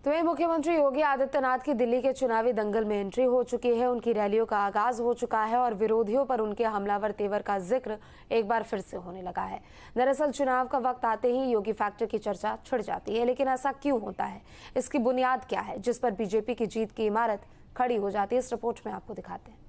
तो वहीं मुख्यमंत्री योगी आदित्यनाथ की दिल्ली के चुनावी दंगल में एंट्री हो चुकी है। उनकी रैलियों का आगाज हो चुका है और विरोधियों पर उनके हमलावर तेवर का जिक्र एक बार फिर से होने लगा है। दरअसल चुनाव का वक्त आते ही योगी फैक्टर की चर्चा छिड़ जाती है, लेकिन ऐसा क्यों होता है, इसकी बुनियाद क्या है जिस पर बीजेपी की जीत की इमारत खड़ी हो जाती है, इस रिपोर्ट में आपको दिखाते हैं।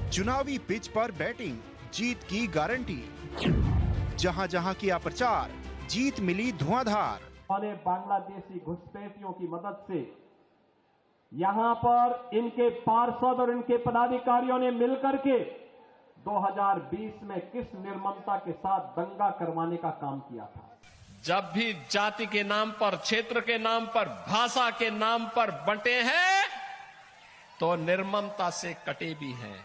चुनावी पिच पर बैटिंग, जीत की गारंटी। जहां जहां किया प्रचार, जीत मिली धुआंधार। बांग्लादेशी घुसपैठियों की मदद से यहां पर इनके पार्षद और इनके पदाधिकारियों ने मिलकर के 2020 में किस निर्ममता के साथ दंगा करवाने का काम किया था। जब भी जाति के नाम पर, क्षेत्र के नाम पर, भाषा के नाम पर बंटे हैं तो निर्ममता से कटे भी हैं।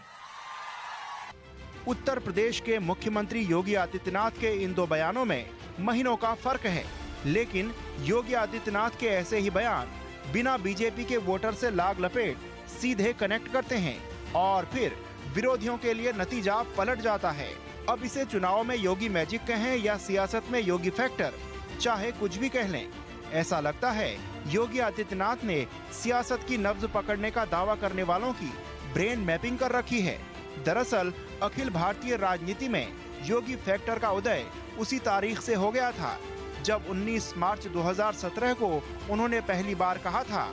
उत्तर प्रदेश के मुख्यमंत्री योगी आदित्यनाथ के इन दो बयानों में महीनों का फर्क है, लेकिन योगी आदित्यनाथ के ऐसे ही बयान बिना बीजेपी के वोटर से लाग लपेट सीधे कनेक्ट करते हैं और फिर विरोधियों के लिए नतीजा पलट जाता है। अब इसे चुनाव में योगी मैजिक कहें या सियासत में योगी फैक्टर, चाहे कुछ भी कह लें, ऐसा लगता है योगी आदित्यनाथ ने सियासत की नब्ज पकड़ने का दावा करने वालों की ब्रेन मैपिंग कर रखी है। दरअसल अखिल भारतीय राजनीति में योगी फैक्टर का उदय उसी तारीख से हो गया था जब 19 मार्च 2017 को उन्होंने पहली बार कहा था,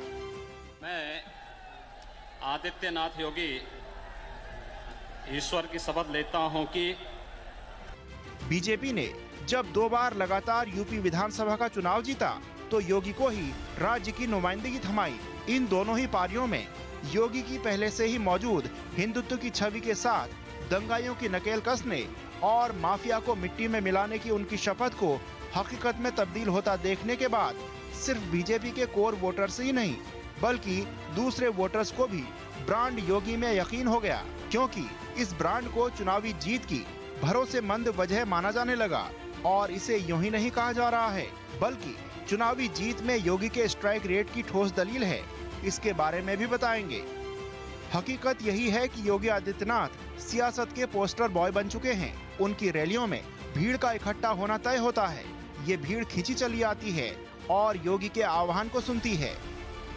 मैं आदित्यनाथ योगी ईश्वर की शपथ लेता हूं कि बीजेपी ने जब 2 बार लगातार यूपी विधानसभा का चुनाव जीता तो योगी को ही राज्य की नुमाइंदगी थमाई। इन दोनों ही पारियों में योगी की पहले से ही मौजूद हिंदुत्व की छवि के साथ दंगाइयों की नकेल कसने और माफिया को मिट्टी में मिलाने की उनकी शपथ को हकीकत में तब्दील होता देखने के बाद सिर्फ बीजेपी के कोर वोटर्स ही नहीं बल्कि दूसरे वोटर्स को भी ब्रांड योगी में यकीन हो गया, क्योंकि इस ब्रांड को चुनावी जीत की भरोसेमंद वजह माना जाने लगा। और इसे यूं ही नहीं कहा जा रहा है बल्कि चुनावी जीत में योगी के स्ट्राइक रेट की ठोस दलील है। इसके बारे में भी बताएंगे। हकीकत यही है कि योगी आदित्यनाथ सियासत के पोस्टर बॉय बन चुके हैं। उनकी रैलियों में भीड़ का इकट्ठा होना तय होता है। ये भीड़ खींची चली आती है और योगी के आह्वान को सुनती है।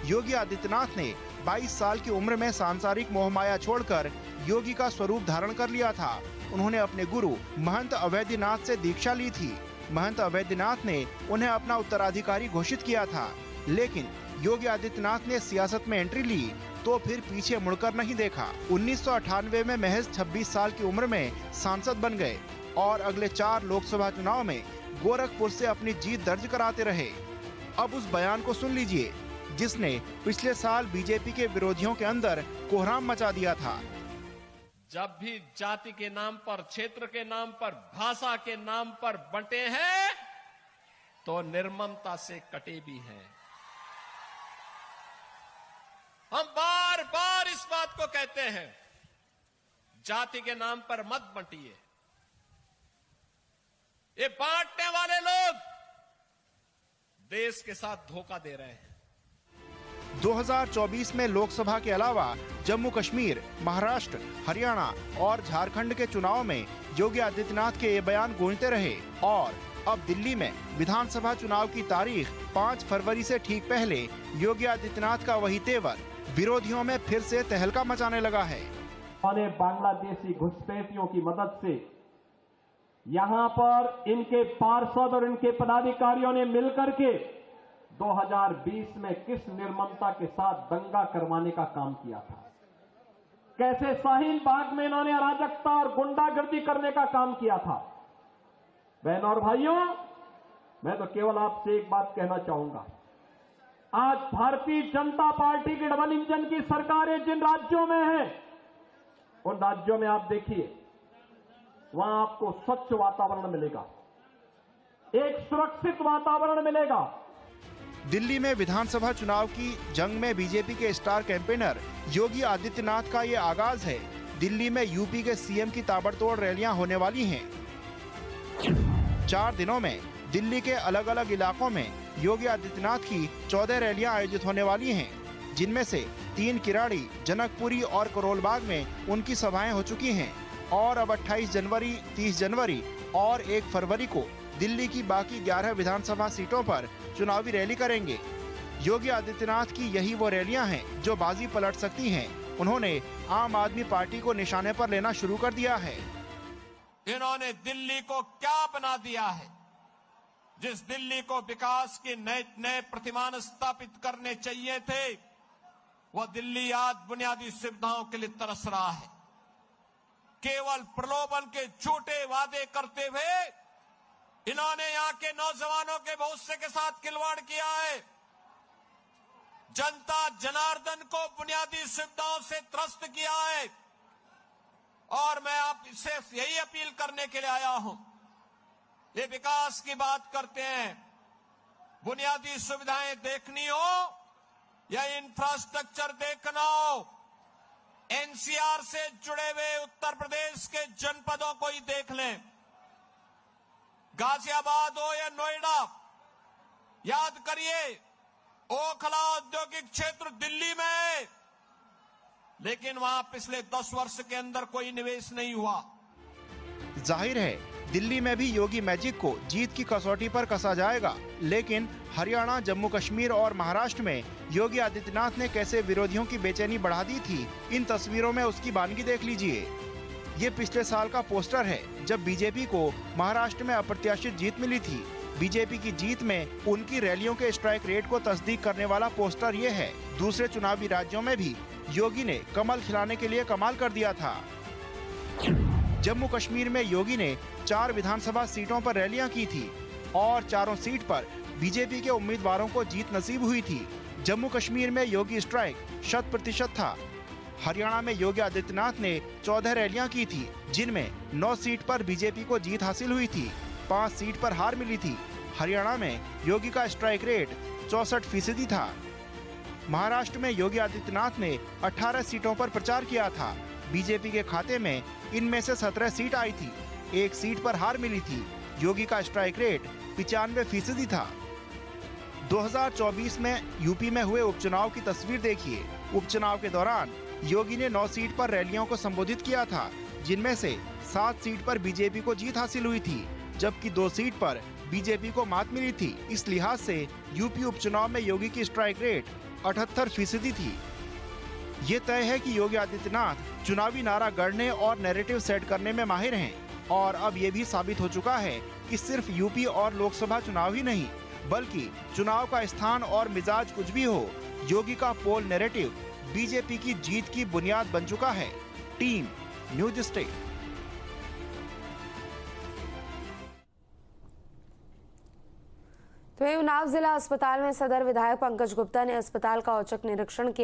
योगी आदित्यनाथ ने 22 साल की उम्र में सांसारिक मोहमाया छोड़कर योगी का स्वरूप धारण कर लिया था। उन्होंने अपने गुरु महंत अवैधनाथ से दीक्षा ली थी। महंत अवैधनाथ ने उन्हें अपना उत्तराधिकारी घोषित किया था, लेकिन योगी आदित्यनाथ ने सियासत में एंट्री ली तो फिर पीछे मुड़कर नहीं देखा। 1998 में महज 26 साल की उम्र में सांसद बन गए और अगले 4 लोकसभा चुनाव में गोरखपुर से अपनी जीत दर्ज कराते रहे। अब उस बयान को सुन लीजिए जिसने पिछले साल बीजेपी के विरोधियों के अंदर कोहराम मचा दिया था। जब भी जाति के नाम पर, क्षेत्र के नाम पर, भाषा के नाम पर बंटे हैं तो निर्ममता से कटे भी हैं। हम बार बार इस बात को कहते हैं, जाति के नाम पर मत बंटिए। ये बांटने वाले लोग देश के साथ धोखा दे रहे हैं। 2024 में लोकसभा के अलावा जम्मू कश्मीर, महाराष्ट्र, हरियाणा और झारखंड के चुनाव में योगी आदित्यनाथ के ये बयान गूंजते रहे और अब दिल्ली में विधानसभा चुनाव की तारीख 5 फरवरी से ठीक पहले योगी आदित्यनाथ का वही तेवर विरोधियों में फिर से तहलका मचाने लगा है। बांग्लादेशी घुसपैठियों की मदद से यहां पर इनके पार्षद और इनके पदाधिकारियों ने मिलकर के 2020 में किस निर्ममता के साथ दंगा करवाने का काम किया था। कैसे शाहीन बाग में इन्होंने अराजकता और गुंडागर्दी करने का काम किया था। बहनों और भाइयों, मैं तो केवल आपसे एक बात कहना चाहूंगा। आज भारतीय जनता पार्टी की डबल इंजन की सरकारें जिन राज्यों में हैं, उन राज्यों में आप देखिए, वहां आपको स्वच्छ वातावरण मिलेगा, एक सुरक्षित वातावरण मिलेगा। दिल्ली में विधानसभा चुनाव की जंग में बीजेपी के स्टार कैंपेनर योगी आदित्यनाथ का ये आगाज है। दिल्ली में यूपी के सीएम की ताबड़तोड़ रैलियां होने वाली हैं। 4 दिनों में दिल्ली के अलग अलग इलाकों में योगी आदित्यनाथ की 14 रैलियां आयोजित होने वाली हैं, जिनमें से 3 किराड़ी, जनकपुरी और करोल बाग में उनकी सभाएं हो चुकी हैं। और अब 28 जनवरी, 30 जनवरी और 1 फरवरी को दिल्ली की बाकी 11 विधानसभा सीटों पर चुनावी रैली करेंगे। योगी आदित्यनाथ की यही वो रैलियां हैं जो बाजी पलट सकती हैं। उन्होंने आम आदमी पार्टी को निशाने पर लेना शुरू कर दिया है। इन्होंने दिल्ली को क्या बना दिया है? जिस दिल्ली को विकास के नए नए प्रतिमान स्थापित करने चाहिए थे, वह दिल्ली आज बुनियादी सुविधाओं के लिए तरस रहा है। केवल प्रलोभन के झूठे वादे करते हुए इन्होंने यहां के नौजवानों के भविष्य के साथ खिलवाड़ किया है। जनता जनार्दन को बुनियादी सुविधाओं से त्रस्त किया है और मैं आपसे यही अपील करने के लिए आया हूं। ये विकास की बात करते हैं, बुनियादी सुविधाएं देखनी हो या इंफ्रास्ट्रक्चर देखना हो, एनसीआर से जुड़े हुए उत्तर प्रदेश के जनपदों को ही देख लें। गाजियाबाद हो या नोएडा, याद करिए ओखला औद्योगिक क्षेत्र दिल्ली में है, लेकिन वहां पिछले 10 वर्ष के अंदर कोई निवेश नहीं हुआ। जाहिर है दिल्ली में भी योगी मैजिक को जीत की कसौटी पर कसा जाएगा, लेकिन हरियाणा, जम्मू कश्मीर और महाराष्ट्र में योगी आदित्यनाथ ने कैसे विरोधियों की बेचैनी बढ़ा दी थी, इन तस्वीरों में उसकी बानगी देख लीजिए। ये पिछले साल का पोस्टर है जब बीजेपी को महाराष्ट्र में अप्रत्याशित जीत मिली थी। बीजेपी की जीत में उनकी रैलियों के स्ट्राइक रेट को तस्दीक करने वाला पोस्टर ये है। दूसरे चुनावी राज्यों में भी योगी ने कमल खिलाने के लिए कमाल कर दिया था। जम्मू कश्मीर में योगी ने 4 विधानसभा सीटों पर रैलियां की थी और चारों सीट पर बीजेपी के उम्मीदवारों को जीत नसीब हुई थी। जम्मू कश्मीर में योगी स्ट्राइक 100% था। हरियाणा में योगी आदित्यनाथ ने 14 रैलियां की थी, जिनमें 9 सीट पर बीजेपी को जीत हासिल हुई थी, 5 सीट पर हार मिली थी। हरियाणा में योगी का स्ट्राइक रेट 64% था। महाराष्ट्र में योगी आदित्यनाथ ने 18 सीटों पर प्रचार किया था। बीजेपी के खाते में इनमें से 17 सीट आई थी, 1 सीट पर हार मिली थी। योगी का स्ट्राइक रेट 95% था। 2024 में यूपी में हुए उपचुनाव की तस्वीर देखिए। उपचुनाव के दौरान योगी ने 9 सीट पर रैलियों को संबोधित किया था, जिनमें से 7 सीट पर बीजेपी को जीत हासिल हुई थी, जबकि 2 सीट पर बीजेपी को मात मिली थी। इस लिहाज से यूपी उपचुनाव में योगी की स्ट्राइक रेट 78% थी। ये तय है कि योगी आदित्यनाथ चुनावी नारा गढ़ने और नैरेटिव सेट करने में माहिर हैं और अब ये भी साबित हो चुका है कि सिर्फ यूपी और लोकसभा चुनाव ही नहीं, बल्कि चुनाव का स्थान और मिजाज कुछ भी हो, योगी का पोल नैरेटिव बीजेपी की जीत की बुनियाद बन चुका है। Team news state. तो उन्नाव जिला अस्पताल में सदर विधायक पंकज गुप्ता ने अस्पताल का औचक निरीक्षण किया।